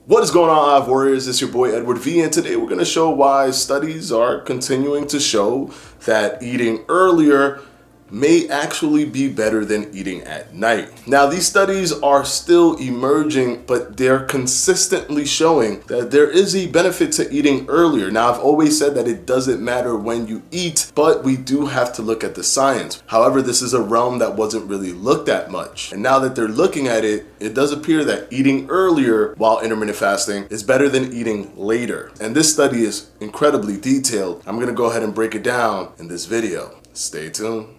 What is going on, Hive Warriors? It's your boy Edward V, and today we're going to show why studies are continuing to show that eating earlier may actually be better than eating at night. Now, these studies are still emerging, but they're consistently showing that there is a benefit to eating earlier. Now, I've always said that it doesn't matter when you eat, but we do have to look at the science. However, this is a realm that wasn't really looked at much. And now that they're looking at it, it does appear that eating earlier while intermittent fasting is better than eating later. And this study is incredibly detailed. I'm gonna go ahead and break it down in this video. Stay tuned.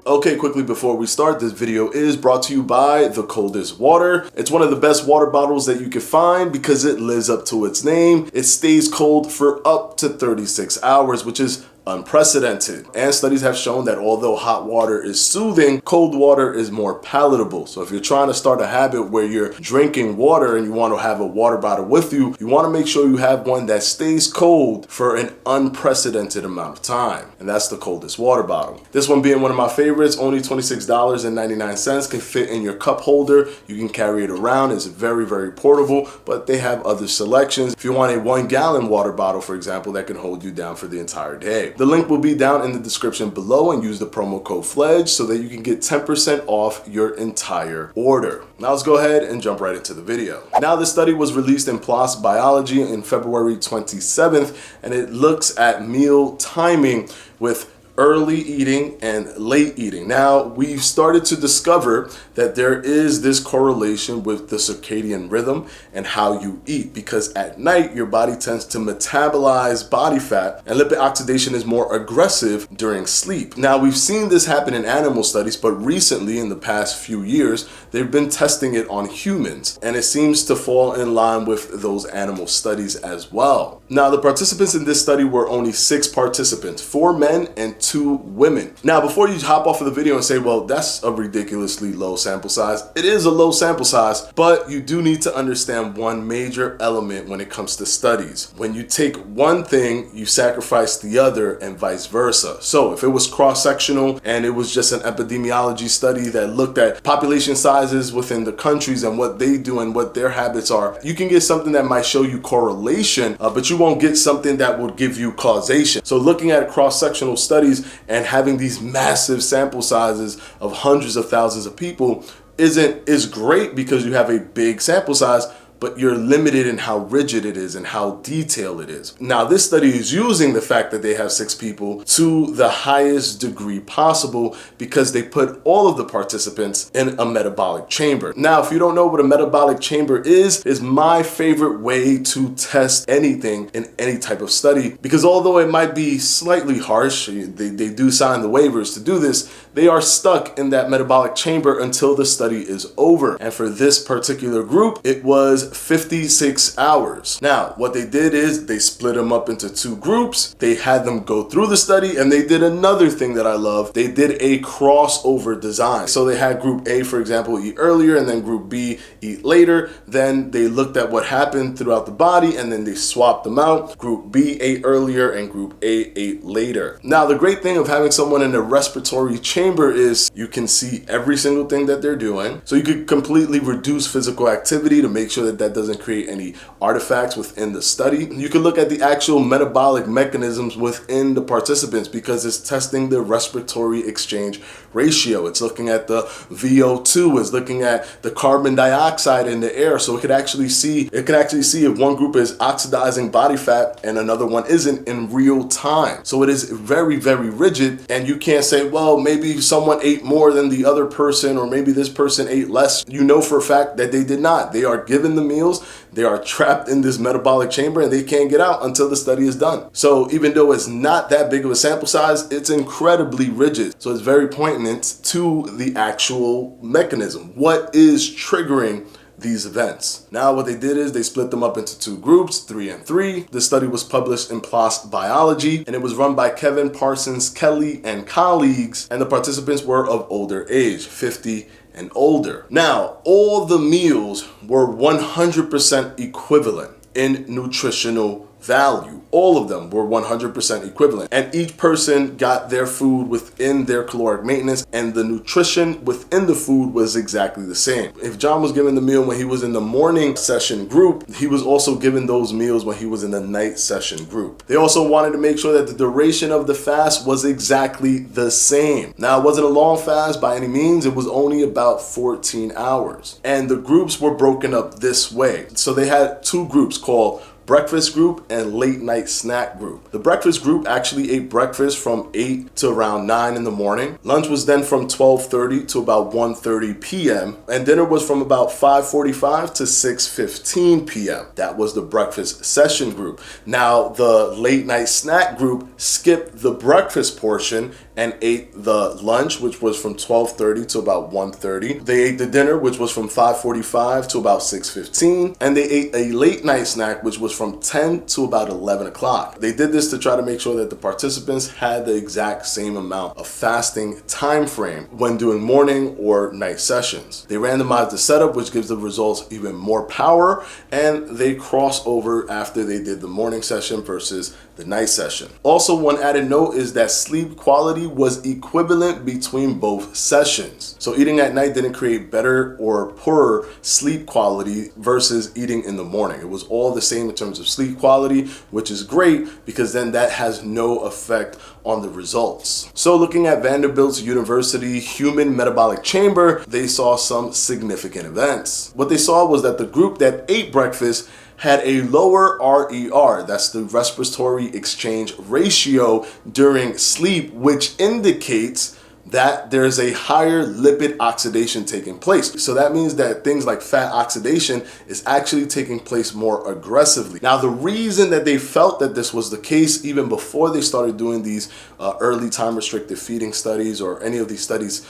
Okay, quickly before we start, this video is brought to you by The Coldest Water. It's one of the best water bottles that you can find because it lives up to its name. It stays cold for up to 36 hours, which is unprecedented. And studies have shown that although hot water is soothing, cold water is more palatable. So if you're trying to start a habit where you're drinking water and you want to have a water bottle with you, you want to make sure you have one that stays cold for an unprecedented amount of time. And that's the Coldest Water bottle. This one being one of my favorites, only $26.99, can fit in your cup holder. You can carry it around. It's very, very portable, but they have other selections. If you want a 1-gallon water bottle, for example, that can hold you down for the entire day. The link will be down in the description below, and use the promo code Fledge so that you can get 10% off your entire order. Now let's go ahead and jump right into the video. Now, this study was released in PLOS Biology in February 27th, and it looks at meal timing with early eating and late eating. Now, we've started to discover that there is this correlation with the circadian rhythm and how you eat, because at night your body tends to metabolize body fat and lipid oxidation is more aggressive during sleep. Now, we've seen this happen in animal studies, but recently in the past few years they've been testing it on humans, and it seems to fall in line with those animal studies as well. Now, the participants in this study were only 6 participants, 4 men and 2 women. Now, before you hop off of the video and say, well, that's a ridiculously low sample size, it is a low sample size, but you do need to understand one major element when it comes to studies. When you take one thing, you sacrifice the other, and vice versa. So if it was cross-sectional and it was just an epidemiology study that looked at population sizes within the countries and what they do and what their habits are, you can get something that might show you correlation, but you won't get something that will give you causation. So looking at cross-sectional studies and having these massive sample sizes of hundreds of thousands of people is great because you have a big sample size, but you're limited in how rigid it is and how detailed it is. Now, this study is using the fact that they have 6 people to the highest degree possible because they put all of the participants in a metabolic chamber. Now, if you don't know what a metabolic chamber is my favorite way to test anything in any type of study, because although it might be slightly harsh, they do sign the waivers to do this, they are stuck in that metabolic chamber until the study is over. And for this particular group, it was 56 hours. Now, what they did is they split them up into 2 groups. They had them go through the study, and they did another thing that I love. They did a crossover design. So they had group A, for example, eat earlier, and then group B eat later. Then they looked at what happened throughout the body, and then they swapped them out. Group B ate earlier and group A ate later. Now, the great thing of having someone in a respiratory chamber is you can see every single thing that they're doing. So you could completely reduce physical activity to make sure that doesn't create any artifacts within the study. You can look at the actual metabolic mechanisms within the participants because it's testing the respiratory exchange ratio. It's looking at the VO2, it's looking at the carbon dioxide in the air. So it can actually see if one group is oxidizing body fat and another one isn't in real time. So it is very, very rigid, and you can't say, well, maybe someone ate more than the other person, or maybe this person ate less. You know for a fact that they did not. They are given the meals, they are trapped in this metabolic chamber, and they can't get out until the study is done. So even though it's not that big of a sample size, it's incredibly rigid. So it's very poignant to the actual mechanism. What is triggering these events? Now, what they did is they split them up into 2 groups, 3 and 3. The study was published in PLOS Biology, and it was run by Kevin Parsons Kelly and colleagues, and the participants were of older age, 50 and older. Now, all the meals were 100% equivalent in nutritional value. All of them were 100% equivalent, and each person got their food within their caloric maintenance, and the nutrition within the food was exactly the same. If John was given the meal when he was in the morning session group, he was also given those meals when he was in the night session group. They also wanted to make sure that the duration of the fast was exactly the same. Now, it wasn't a long fast by any means. It was only about 14 hours. And the groups were broken up this way. So they had two groups called breakfast group and late night snack group. The breakfast group actually ate breakfast from 8 to around 9 in the morning. Lunch was then from 12:30 to about 1:30 p.m. and dinner was from about 5:45 to 6:15 p.m. That was the breakfast session group. Now, the late night snack group skipped the breakfast portion and ate the lunch, which was from 12:30 to about 1:30. They ate the dinner, which was from 5:45 to about 6:15, and they ate a late night snack, which was from 10 to about 11 o'clock. They did this to try to make sure that the participants had the exact same amount of fasting time frame when doing morning or night sessions. They randomized the setup, which gives the results even more power, and they cross over after they did the morning session versus the night session. Also, one added note is that sleep quality was equivalent between both sessions. So eating at night didn't create better or poorer sleep quality versus eating in the morning. It was all the same in terms of sleep quality, which is great because then that has no effect on the results. So looking at Vanderbilt University Human Metabolic Chamber, they saw some significant events. What they saw was that the group that ate breakfast had a lower RER, that's the respiratory exchange ratio during sleep, which indicates that there's a higher lipid oxidation taking place. So that means that things like fat oxidation is actually taking place more aggressively. Now, the reason that they felt that this was the case even before they started doing these early time restricted feeding studies or any of these studies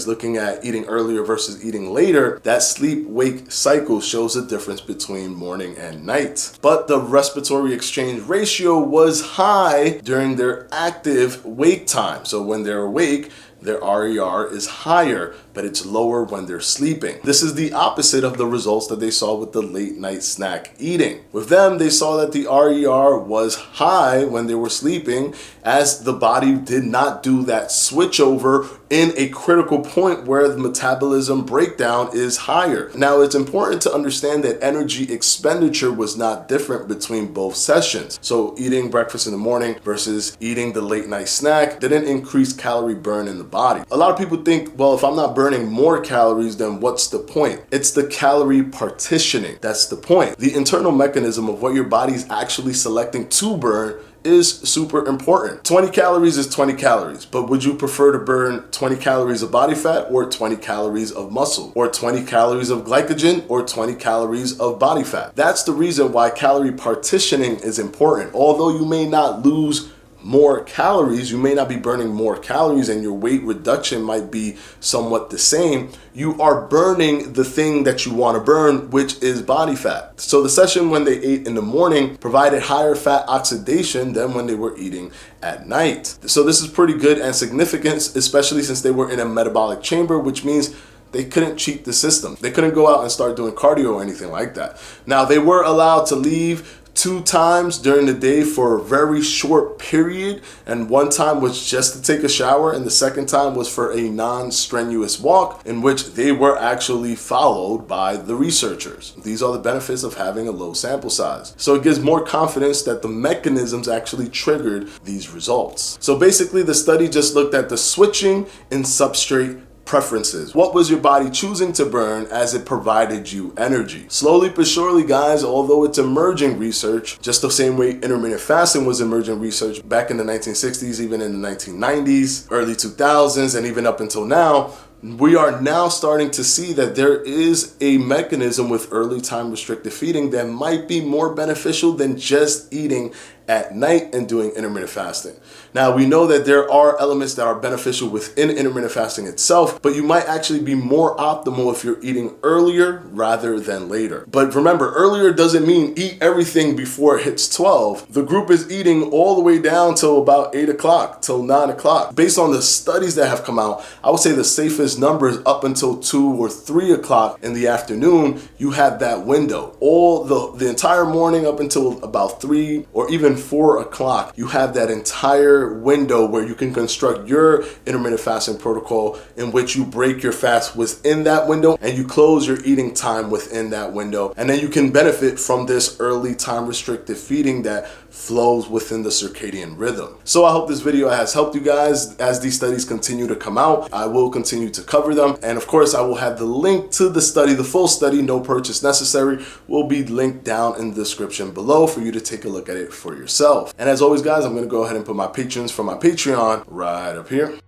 looking at eating earlier versus eating later, that sleep-wake cycle shows a difference between morning and night. But the respiratory exchange ratio was high during their active wake time. So when they're awake, their RER is higher, but it's lower when they're sleeping. This is the opposite of the results that they saw with the late night snack eating. With them, they saw that the RER was high when they were sleeping, as the body did not do that switch over in a critical point where the metabolism breakdown is higher. Now, it's important to understand that energy expenditure was not different between both sessions. So eating breakfast in the morning versus eating the late night snack didn't increase calorie burn in the body. A lot of people think, well, if I'm not burning more calories, then what's the point? It's the calorie partitioning. That's the point. The internal mechanism of what your body's actually selecting to burn is super important. 20 calories is 20 calories, but would you prefer to burn 20 calories of body fat or 20 calories of muscle, or 20 calories of glycogen or 20 calories of body fat? That's the reason why calorie partitioning is important. Although you may not lose more calories, you may not be burning more calories, and your weight reduction might be somewhat the same, you are burning the thing that you want to burn, which is body fat. So the session when they ate in the morning provided higher fat oxidation than when they were eating at night. So this is pretty good and significant, especially since they were in a metabolic chamber, which means they couldn't cheat the system. They couldn't go out and start doing cardio or anything like that. Now, they were allowed to leave 2 times during the day for a very short period, and one time was just to take a shower, and the second time was for a non-strenuous walk, in which they were actually followed by the researchers. These are the benefits of having a low sample size. So it gives more confidence that the mechanisms actually triggered these results. So basically, the study just looked at the switching in substrate preferences. What was your body choosing to burn as it provided you energy? Slowly but surely, guys, although it's emerging research, just the same way intermittent fasting was emerging research back in the 1960s, even in the 1990s, early 2000s, and even up until now, we are now starting to see that there is a mechanism with early time restricted feeding that might be more beneficial than just eating at night and doing intermittent fasting. Now, we know that there are elements that are beneficial within intermittent fasting itself, but you might actually be more optimal if you're eating earlier rather than later. But remember, earlier doesn't mean eat everything before it hits 12. The group is eating all the way down till about 8 o'clock, till 9 o'clock. Based on the studies that have come out, I would say the safest number is up until 2 or 3 o'clock in the afternoon. You have that window. All the entire morning up until about 3 or even 4 o'clock, you have that entire window where you can construct your intermittent fasting protocol in which you break your fast within that window and you close your eating time within that window. And then you can benefit from this early time restricted feeding that flows within the circadian rhythm. So I hope this video has helped you guys. As these studies continue to come out, I will continue to cover them. And of course, I will have the link to the study, the full study, no purchase necessary, will be linked down in the description below for you to take a look at it for yourself. And as always, guys, I'm going to go ahead and put my patrons for my Patreon right up here.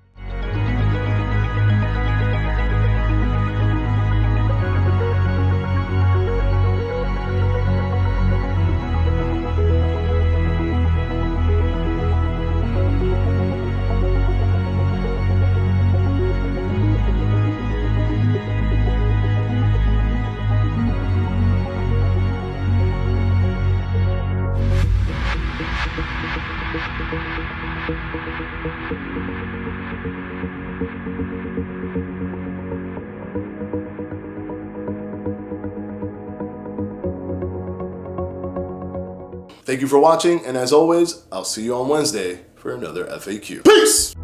Thank you for watching, and as always, I'll see you on Wednesday for another FAQ. Peace!